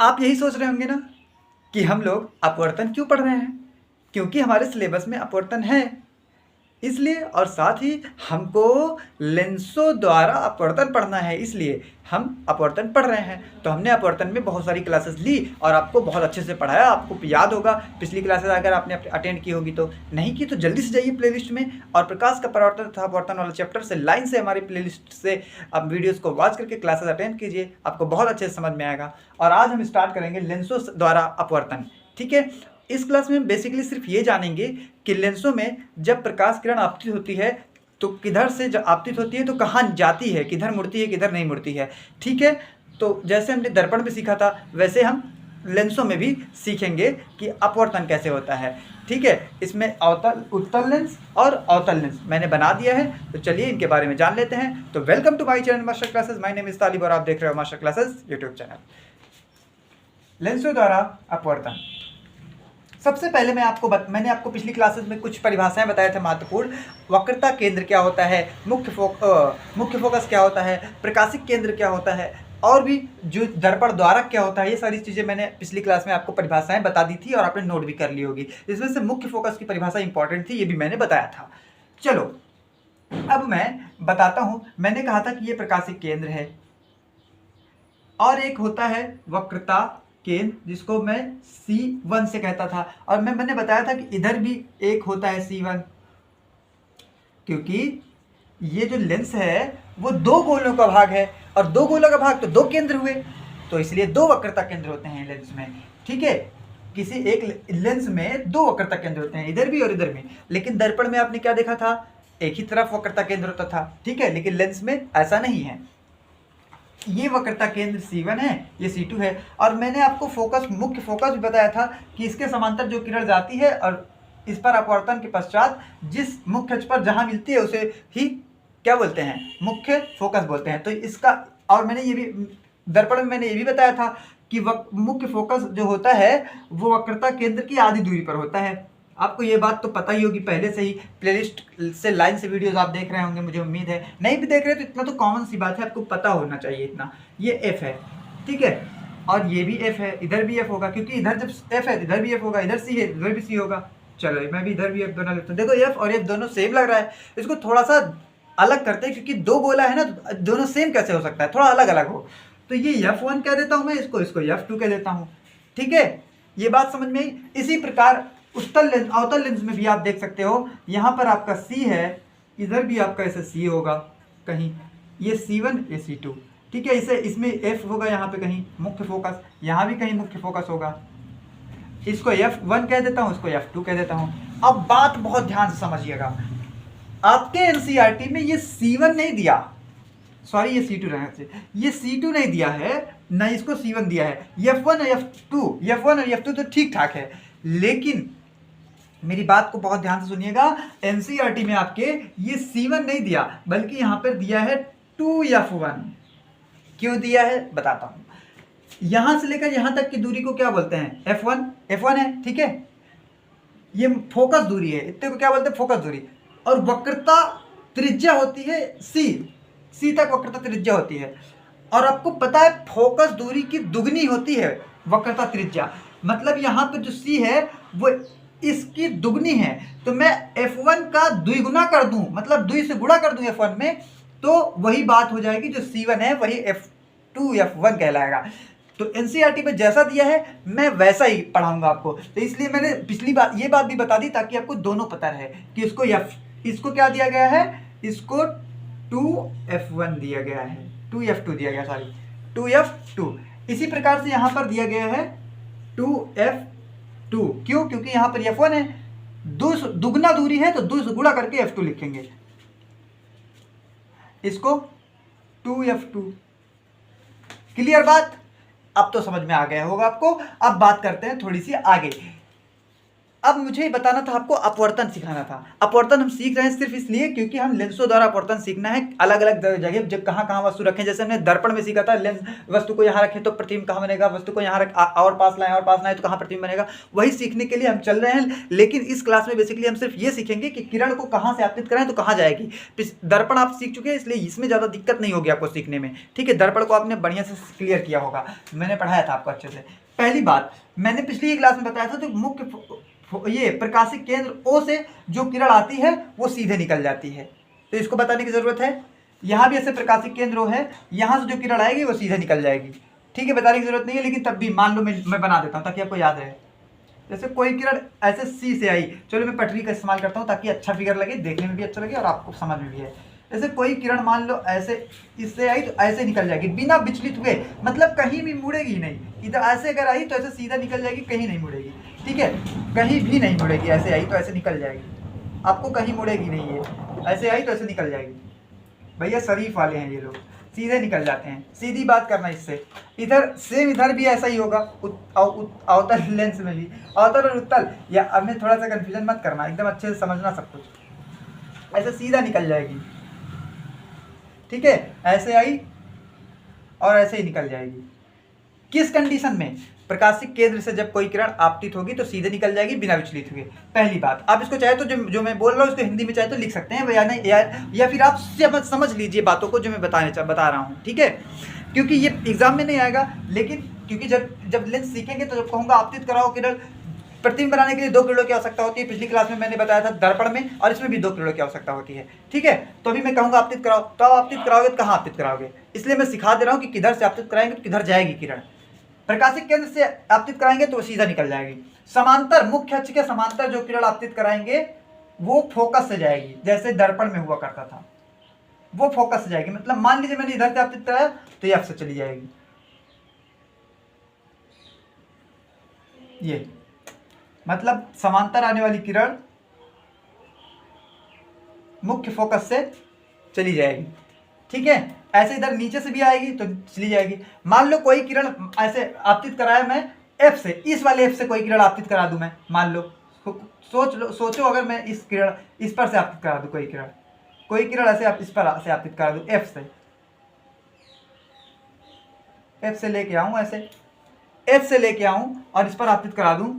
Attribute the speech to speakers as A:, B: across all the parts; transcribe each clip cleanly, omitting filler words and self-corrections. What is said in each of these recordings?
A: आप यही सोच रहे होंगे ना कि हम लोग अपवर्तन क्यों पढ़ रहे हैं, क्योंकि हमारे सिलेबस में अपवर्तन है इसलिए, और साथ ही हमको लेंसों द्वारा अपवर्तन पढ़ना है इसलिए हम अपवर्तन पढ़ रहे हैं। तो हमने अपवर्तन में बहुत सारी क्लासेस ली और आपको बहुत अच्छे से पढ़ाया। आपको याद होगा पिछली क्लासेस अगर आपने अटेंड की होगी, तो नहीं की तो जल्दी से जाइए प्लेलिस्ट में और प्रकाश का परावर्तन तथा अपवर्तन वाला चैप्टर से लाइन से हमारी प्लेलिस्ट से आप वीडियोस को वॉच करके क्लासेस अटेंड कीजिए, आपको बहुत अच्छे से समझ में आएगा। और आज हम स्टार्ट करेंगे लेंसों द्वारा अपवर्तन। ठीक है, इस क्लास में बेसिकली सिर्फ ये जानेंगे कि लेंसों में जब प्रकाश किरण आपतित होती है तो किधर से जब आपतित होती है तो कहाँ जाती है, किधर मुड़ती है, किधर नहीं मुड़ती है। ठीक है, तो जैसे हमने दर्पण में सीखा था वैसे हम लेंसों में भी सीखेंगे कि अपवर्तन कैसे होता है। ठीक है, इसमें अवतल उत्तल लेंस और अवतल लेंस मैंने बना दिया है, तो चलिए इनके बारे में जान लेते हैं। तो welcome to my channel master classes, my name is Talib और आप देख रहे हो मास्टर क्लासेस यूट्यूब चैनल। लेंसों द्वारा अपवर्तन, सबसे पहले मैंने आपको पिछली क्लासेस में कुछ परिभाषाएं बताए थे महत्वपूर्ण। वक्रता केंद्र क्या होता है, मुख्य फोकस क्या होता है, प्रकाशिक केंद्र क्या होता है, और भी जो दर्पण द्वारक क्या होता है, ये सारी चीज़ें मैंने पिछली क्लास में आपको परिभाषाएं बता दी थी और आपने नोट भी कर ली होगी। इसमें से मुख्य फोकस की परिभाषा इंपॉर्टेंट थी, ये भी मैंने बताया था। चलो अब मैं बताता हूँ। मैंने कहा था कि ये प्रकाशिक केंद्र है और एक होता है वक्रता केंद्र जिसको मैं C1 से कहता था, और मैंने बताया था कि इधर भी एक होता है C1, क्योंकि ये जो लेंस है वो दो गोलों का भाग है और दो गोलों का भाग तो दो केंद्र हुए, तो इसलिए दो वक्रता केंद्र होते हैं लेंस में। ठीक है, किसी एक लेंस में दो वक्रता केंद्र होते हैं, इधर भी और इधर भी। लेकिन दर्पण में आपने क्या देखा था, एक ही तरफ वक्रता केंद्र होता था। ठीक है, लेकिन लेंस में ऐसा नहीं है। ये वक्रता केंद्र C1 है, ये C2 है। और मैंने आपको मुख्य फोकस भी बताया था कि इसके समांतर जो किरण जाती है और इस पर अपवर्तन के पश्चात जिस मुख्य अक्ष पर जहां मिलती है उसे ही क्या बोलते हैं, मुख्य फोकस बोलते हैं। तो इसका, और मैंने ये भी दर्पण में मैंने ये भी बताया था कि मुख्य फोकस जो होता है वो वक्रता केंद्र की आधी दूरी पर होता है। आपको ये बात तो पता ही होगी, पहले से ही प्लेलिस्ट से लाइन से वीडियोस आप देख रहे होंगे, मुझे उम्मीद है। नहीं भी देख रहे तो इतना तो कॉमन सी बात है, आपको पता होना चाहिए इतना। ये F है, ठीक है, और ये भी F है, इधर भी F होगा, क्योंकि इधर जब F है इधर भी F होगा, इधर C है इधर भी C होगा। चलो मैं भी इधर भी F बना लेता हूँ। देखो F और F दोनों सेम लग रहा है, इसको थोड़ा सा अलग करते हैं, क्योंकि दो गोला है ना, दोनों सेम कैसे हो सकता है, थोड़ा अलग अलग हो। तो ये F1 कह देता हूँ मैं, इसको F2 कह देता हूँ। ठीक है, ये बात समझ में आई। इसी प्रकार अवतल लेंस में भी आप देख सकते हो, यहाँ पर आपका C है, इधर भी आपका ऐसे C होगा कहीं, ये C1 ये C2। ठीक है, इसे इसमें F होगा यहाँ पे कहीं मुख्य फोकस, यहाँ भी कहीं मुख्य फोकस होगा। इसको F1 कह देता हूँ, इसको F2 कह देता हूँ। अब बात बहुत ध्यान से समझिएगा, आपके एनसीईआरटी में ये C1 नहीं दिया, सॉरी ये C2 रहना चाहिए, ये C2 नहीं दिया है, ना इसको C1 दिया है। F1 और F2 तो ठीक ठाक है, लेकिन मेरी बात को बहुत ध्यान से सुनिएगा, एनसीईआरटी में आपके ये C1 नहीं दिया, बल्कि यहां पर दिया है 2F1। क्यों दिया है बताता हूं। यहां से लेकर यहां तक की दूरी को क्या बोलते हैं, F1 है। ठीक है, ये फोकस दूरी है, इतने को क्या बोलते हैं, फोकस दूरी। और वक्रता त्रिज्या होती है C तक वक्रता त्रिज्या होती है। और आपको पता है फोकस दूरी की दुगनी होती है वक्रता त्रिज्या, मतलब यहाँ पर जो C है वो इसकी दुगनी है। तो मैं F1 का द्विगुना कर दूं, मतलब 2 से गुणा कर दूं F1 में, तो वही बात हो जाएगी, जो C1 है वही F1 कहलाएगा। तो एनसीईआरटी में जैसा दिया है मैं वैसा ही पढ़ाऊंगा आपको। तो इसलिए मैंने पिछली बार ये बात भी बता दी ताकि आपको दोनों पता रहे कि इसको क्या दिया गया है, इसको 2F1 दिया गया है, 2F2 दिया गया, सॉरी 2F2। इसी प्रकार से यहां पर दिया गया है 2F2। क्यों, क्योंकि यहां पर F1 है, दुगना दूरी है तो 2 से गुणा करके F2 लिखेंगे, इसको 2F2। क्लियर बात, अब तो समझ में आ गया होगा आपको। अब बात करते हैं थोड़ी सी आगे। अब मुझे बताना था आपको, अपवर्तन सिखाना था। अपवर्तन हम सीख रहे हैं सिर्फ इसलिए क्योंकि हम लेंसों द्वारा अपवर्तन सीखना है। अलग अलग जगह जब कहाँ कहाँ वस्तु रखें, जैसे हमने दर्पण में सीखा था, लेंस वस्तु को यहाँ रखें तो प्रतिबिंब कहाँ बनेगा, वस्तु को यहाँ रख और पास लाएं तो कहाँ प्रतिबिंब बनेगा। वही सीखने के लिए हम चल रहे हैं। लेकिन इस क्लास में बेसिकली हम सिर्फ ये सीखेंगे कि किरण को कहाँ से आपतित कराएं तो कहाँ जाएगी। दर्पण आप सीख चुके हैं, इसलिए इसमें ज़्यादा दिक्कत नहीं होगी आपको सीखने में। ठीक है, दर्पण को आपने बढ़िया से क्लियर किया होगा, मैंने पढ़ाया था आपको अच्छे से। पहली बात मैंने पिछली क्लास में बताया था, तो मुख्य ये प्रकाशिक केंद्र O से जो किरण आती है वो सीधे निकल जाती है, तो इसको बताने की जरूरत है। यहाँ भी ऐसे प्रकाशिक केंद्र O है, यहाँ से जो किरण आएगी वो सीधे निकल जाएगी। ठीक है, बताने की जरूरत नहीं है, लेकिन तब भी मान लो मैं बना देता हूँ ताकि आपको याद रहे। जैसे कोई किरण ऐसे C से आई, चलो मैं पटरी का इस्तेमाल करता हूँ ताकि अच्छा फिगर लगे, देखने में भी अच्छा लगे और आपको समझ में भी है। जैसे कोई किरण मान लो ऐसे इससे आई तो ऐसे निकल जाएगी बिना विचलित हुए, मतलब कहीं भी मुड़ेगी नहीं। इधर ऐसे अगर आई तो ऐसे सीधा निकल जाएगी, कहीं नहीं मुड़ेगी। ठीक है, कहीं भी नहीं मुड़ेगी, ऐसे आई तो ऐसे निकल जाएगी, आपको कहीं मुड़ेगी नहीं है। ऐसे आई तो ऐसे निकल जाएगी। भैया शरीफ वाले हैं ये लोग, सीधे निकल जाते हैं, सीधी बात करना इससे। इधर सेम इधर भी ऐसा ही होगा, अवतल लेंस में भी अवतल और उत्तल, या अब में थोड़ा सा कन्फ्यूजन मत करना, एकदम अच्छे से समझना सब कुछ। ऐसे सीधा निकल जाएगी। ठीक है, ऐसे आई और ऐसे ही निकल जाएगी। किस कंडीशन में? प्रकाशिक केंद्र से जब कोई किरण आपतित होगी तो सीधे निकल जाएगी बिना विचलित हुए। पहली बात, आप इसको चाहे तो जो मैं बोल रहा हूँ इसको हिंदी में चाहे तो लिख सकते हैं या नहीं, या फिर आप समझ लीजिए बातों को जो मैं बता रहा हूँ। ठीक है, क्योंकि ये एग्जाम में नहीं आएगा, लेकिन क्योंकि जब लेंस सीखेंगे तो जब कहूँगा आपतित कराओ किरण, प्रतिबिंब बनाने के लिए 2 किरणों की आवश्यकता होती है। पिछली क्लास में मैंने बताया था दर्पण में, और इसमें भी 2 किरणों की आवश्यकता होती है। ठीक है, तो अभी मैं कहूँगा आपतित कराओ, तो आप आपतित कराओगे तो कहाँ आपतित कराओगे, इसलिए मैं सिखा दे रहा हूँ कि किधर से आपतित कराएंगे तो किधर जाएगी किरण। प्रकाशिक केंद्र से आपतित कराएंगे तो वो सीधा निकल जाएगी। समांतर, मुख्य अक्ष के समांतर जो किरण आपतित कराएंगे वो फोकस से जाएगी, जैसे दर्पण में हुआ करता था, वो फोकस से जाएगी। मतलब मान लीजिए मैंने इधर से आपतित कराया तो ये आपसे चली जाएगी, ये मतलब समांतर आने वाली किरण मुख्य फोकस से चली जाएगी। ठीक है, ऐसे इधर नीचे से भी आएगी तो चली जाएगी। मान लो कोई किरण ऐसे आपतित कराया मैं F से, इस वाले F से कोई किरण आपतित करा दूं मैं, मान लो, सोचो अगर मैं इस किरण इस पर से आपतित करा दूं, कोई किरण ऐसे इस पर से आपतित करा दूं, F से लेके आऊं, ऐसे F से लेके आऊं और इस पर आपतित करा दूं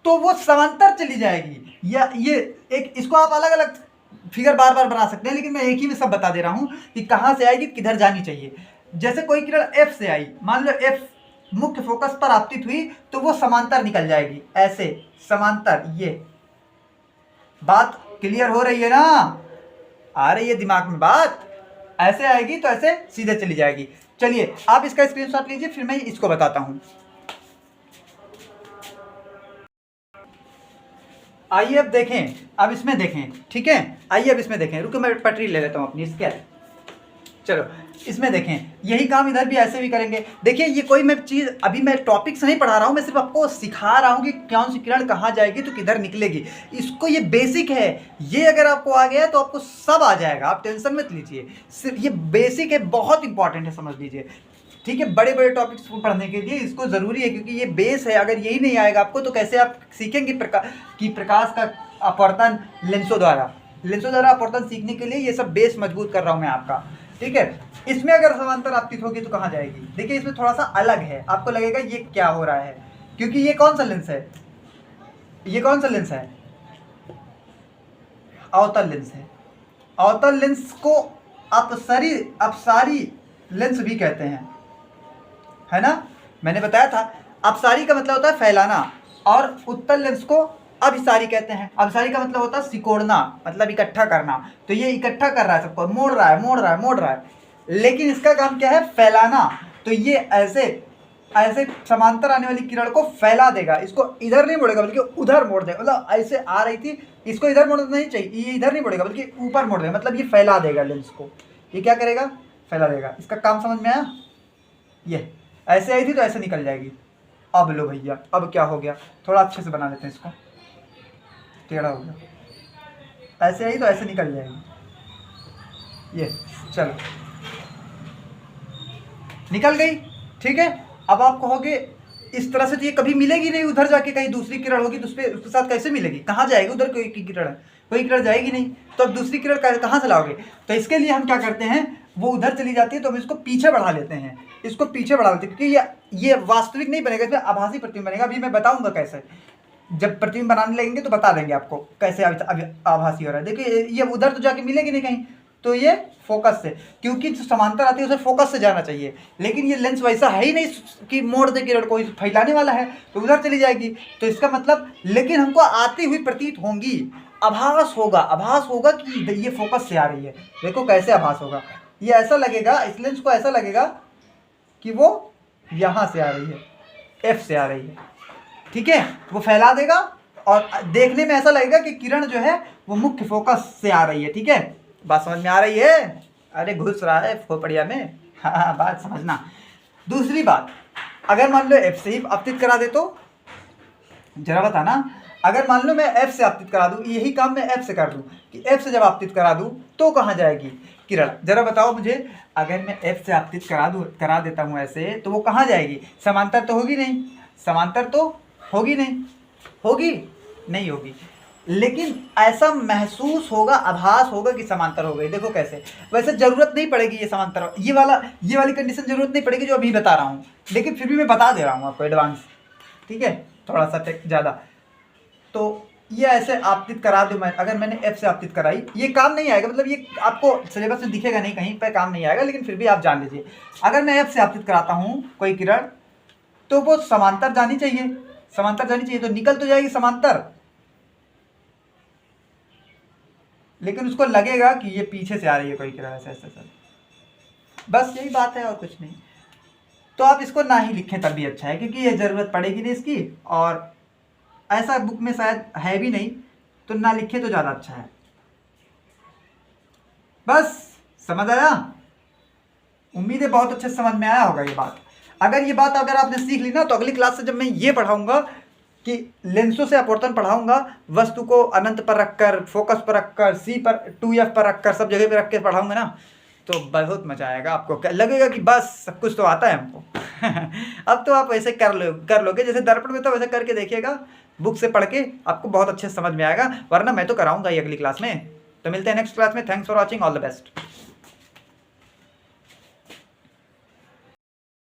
A: तो वो समांतर चली जाएगी। या ये एक, इसको आप अलग अलग फिगर बार बार बना सकते हैं, लेकिन मैं एक ही में सब बता दे रहा हूं कि कहां से आएगी, किधर जानी चाहिए। जैसे कोई किरण F से आई, मान लो F मुख्य फोकस पर आपतित हुई तो वो समांतर निकल जाएगी, ऐसे समांतर। ये बात क्लियर हो रही है ना, आ रही है दिमाग में बात? ऐसे आएगी तो ऐसे सीधे चली जाएगी। चलिए आप इसका स्क्रीनशॉट लीजिए, फिर मैं इसको बताता हूं। आइए अब देखें, अब इसमें देखें। ठीक है, आइए अब इसमें देखें, रुको मैं पटरी ले लेता हूँ अपनी, इसके चलो इसमें देखें, यही काम इधर भी ऐसे भी करेंगे। देखिए ये कोई मैं चीज़, अभी मैं टॉपिक से नहीं पढ़ा रहा हूँ, मैं सिर्फ आपको सिखा रहा हूँ कि कौन सी किरण कहाँ जाएगी तो किधर निकलेगी। इसको, ये बेसिक है, ये अगर आपको आ गया तो आपको सब आ जाएगा, आप टेंशन मत लीजिए। सिर्फ ये बेसिक है, बहुत इंपॉर्टेंट है, समझ लीजिए। ठीक है, बड़े बड़े टॉपिक्स को पढ़ने के लिए इसको ज़रूरी है, क्योंकि ये बेस है। अगर यही नहीं आएगा आपको तो कैसे आप सीखेंगे प्रकाश का अपवर्तन लेंसों द्वारा अपवर्तन सीखने के लिए ये सब बेस मजबूत कर रहा हूँ मैं आपका। ठीक है, इसमें अगर समांतर आपतित होगी तो कहाँ जाएगी? देखिए इसमें थोड़ा सा अलग है, आपको लगेगा ये क्या हो रहा है, क्योंकि ये कौन सा लेंस है, ये कौन सा लेंस है? अवतल लेंस है। अवतल लेंस को अपसारी लेंस भी कहते हैं, है ना? मैंने बताया था अपसारी का मतलब होता है फैलाना, और उत्तल लेंस को अभिसारी कहते हैं। अभिसारी का मतलब होता है सिकोड़ना, मतलब इकट्ठा करना। तो ये इकट्ठा कर रहा है सबको, मोड़ रहा है, लेकिन इसका काम क्या है? फैलाना। तो ये ऐसे समांतर आने वाली किरण को फैला देगा, इसको इधर नहीं मोड़ेगा बल्कि उधर मोड़ देगा। मतलब ऐसे आ रही थी, इसको इधर मोड़ना नहीं चाहिए, ये इधर नहीं मोड़ेगा बल्कि ऊपर मोड़ देगा, मतलब ये फैला देगा लेंस को। ये क्या करेगा? फैला देगा। इसका काम समझ में आया? ये ऐसे आई थी तो ऐसे निकल जाएगी। अब लो भैया, अब क्या हो गया, थोड़ा अच्छे से बना लेते हैं इसको, टेढ़ा हो गया। ऐसे आई तो ऐसे निकल जाएगी, ये चलो निकल गई। ठीक है, अब आप कहोगे इस तरह से तो ये कभी मिलेगी नहीं, उधर जाके कहीं दूसरी किरण होगी तो उसके साथ कैसे मिलेगी, कहाँ जाएगी, उधर कोई किरण है, कोई किरण जाएगी नहीं, तो अब दूसरी किरण कहाँ से लाओगे। तो इसके लिए हम क्या करते हैं, वो उधर चली जाती है तो हम इसको पीछे बढ़ा लेते हैं, इसको पीछे बढ़ा लेते हैं, क्योंकि ये वास्तविक नहीं बनेगा, इसमें आभासी प्रतिबिंब बनेगा। अभी मैं बताऊंगा कैसे, जब प्रतिबिंब बनाने लगेंगे तो बता देंगे आपको कैसे अभी आभासी हो रहा है। देखिए ये उधर तो जाके मिलेगी नहीं कहीं, तो ये फोकस से, क्योंकि जो समांतर आती है उसे फोकस से जाना चाहिए, लेकिन ये लेंस वैसा है ही नहीं कि मोड़ दे किरण को फैलाने वाला है, तो उधर चली जाएगी। तो इसका मतलब, लेकिन हमको आती हुई प्रतीत होंगी, आभास होगा कि ये फोकस से आ रही है। देखो कैसे आभास होगा, ये ऐसा लगेगा, इस लेंस को ऐसा लगेगा कि वो यहाँ से आ रही है, एफ से आ रही है, ठीक है, वो फैला देगा और देखने में ऐसा लगेगा कि किरण जो है वो मुख्य फोकस से आ रही है। ठीक है, बात समझ में आ रही है? अरे घुस रहा है खोपड़िया में, हाँ बात समझना। दूसरी बात, अगर मान लो एफ से ही आपतित करा दे तो जरा बताना, अगर मान लो मैं एफ से आपतित करा दूं, यही काम मैं एफ से कर दूं कि एफ से जब आपतित करा दूं तो कहाँ जाएगी किरण, जरा बताओ मुझे। अगर मैं एफ से आपतित करा देता हूँ ऐसे, तो वो कहाँ जाएगी, समांतर तो होगी नहीं, समांतर तो होगी नहीं, होगी, लेकिन ऐसा महसूस होगा, आभास होगा कि समांतर हो गई। देखो कैसे, वैसे जरूरत नहीं पड़ेगी ये समांतर, ये वाली कंडीशन जरूरत नहीं पड़ेगी जो अभी बता रहा हूँ, लेकिन फिर भी मैं बता दे रहा हूँ आपको एडवांस, ठीक है, थोड़ा सा ज़्यादा। तो ये ऐसे आपतित करा दूँ मैं, अगर मैंने एफ से आपतित कराई, ये काम नहीं आएगा, मतलब ये आपको सिलेबस में दिखेगा नहीं, कहीं पर काम नहीं आएगा, लेकिन फिर भी आप जान लीजिए, अगर मैं एफ से आपतित कराता हूँ कोई किरण, तो वो समांतर जानी चाहिए, तो निकल तो जाएगी समांतर, लेकिन उसको लगेगा कि ये पीछे से आ रही है कोई किरण, ऐसे बस यही बात है और कुछ नहीं। तो आप इसको ना ही लिखें तब भी अच्छा है, क्योंकि ये ज़रूरत पड़ेगी नहीं इसकी, और ऐसा बुक में शायद है भी नहीं, तो ना लिखे तो ज़्यादा अच्छा है। बस समझ आया? उम्मीद है बहुत अच्छे से समझ में आया होगा ये बात। अगर आपने सीख ली ना, तो अगली क्लास से जब मैं ये पढ़ाऊंगा कि लेंसों से अपवर्तन पढ़ाऊंगा, वस्तु को अनंत पर रखकर, फोकस पर रखकर, सी पर, 2f पर रखकर, सब जगह पे रख के पढ़ाऊंगा ना, तो बहुत मजा आएगा। आपको क्या लगेगा कि बस सब कुछ तो आता है हमको। अब तो आप ऐसे कर लोगे, जैसे दर्पण में, तो वैसे करके देखिएगा, बुक से पढ़ के आपको बहुत अच्छे से समझ में आएगा, वरना मैं तो कराऊंगा ही अगली क्लास में। तो मिलते हैं नेक्स्ट क्लास में। Thanks for watching, all the best.